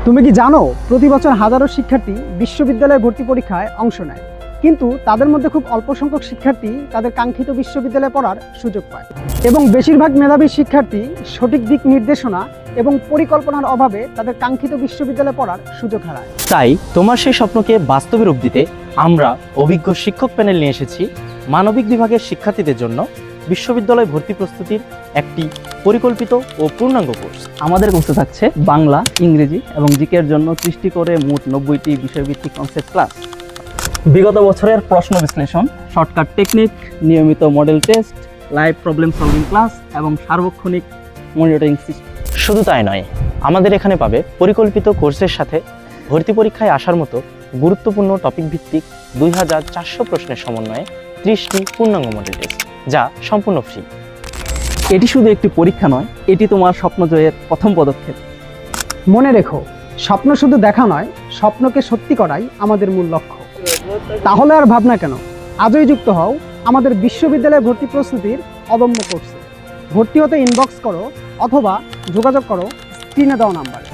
তুমি কি জানো প্রতি বছর হাজারো শিক্ষার্থী বিশ্ববিদ্যালয়ে ভর্তি পরীক্ষায় অংশ নেয়, কিন্তু তাদের মধ্যে খুব অল্প সংখ্যক শিক্ষার্থী তাদের কাঙ্ক্ষিত বিশ্ববিদ্যালয়ে পড়ার সুযোগ পায় এবং বেশিরভাগ মেধাবী শিক্ষার্থী সঠিক দিক নির্দেশনা এবং পরিকল্পনার অভাবে তাদের কাঙ্ক্ষিত বিশ্ববিদ্যালয়ে পড়ার সুযোগ হারায়। তাই তোমার সেই স্বপ্নকে বাস্তবে রূপ দিতে আমরা অভিজ্ঞ শিক্ষক প্যানেল নিয়ে এসেছি মানবিক বিভাগের শিক্ষার্থীদের জন্য বিশ্ববিদ্যালয় ভর্তি প্রস্তুতির একটি পরিকল্পিত ও পূর্ণাঙ্গ কোর্স। আমাদের কোর্সে থাকছে বাংলা, ইংরেজি এবং জিকের জন্য 30টি করে মোট 90টি বিষয়ভিত্তিক কনসেপ্ট ক্লাস, বিগত বছরের প্রশ্ন বিশ্লেষণ, শর্টকাট টেকনিক, নিয়মিত model test, live problem solving class এবং সার্বক্ষণিক মনিটরিং সিস্টেম। শুধু তাই নয়, আমাদের এখানে পাবে পরিকল্পিত কোর্সের সাথে ভর্তি পরীক্ষায় আসার মতো গুরুত্বপূর্ণ টপিক ভিত্তিক 2400 প্রশ্নের সমন্বয়ে 30টি পূর্ণাঙ্গ মডেল টেস্ট, যা সম্পূর্ণ ফ্রি। এটি শুধু একটি পরীক্ষা নয়, এটি তোমার স্বপ্ন জয়ের প্রথম পদক্ষেপ। মনে রেখো, স্বপ্ন শুধু দেখা নয়, স্বপ্নকে সত্যি করাই আমাদের মূল লক্ষ্য। তাহলে আর ভাবনা কেন, আজই যুক্ত হও আমাদের বিশ্ববিদ্যালয়ে ভর্তি প্রস্তুতির অদম্য কোর্সে। ভর্তি হতে ইনবক্স করো অথবা যোগাযোগ করো স্ক্রিনে দেওয়া নাম্বারে।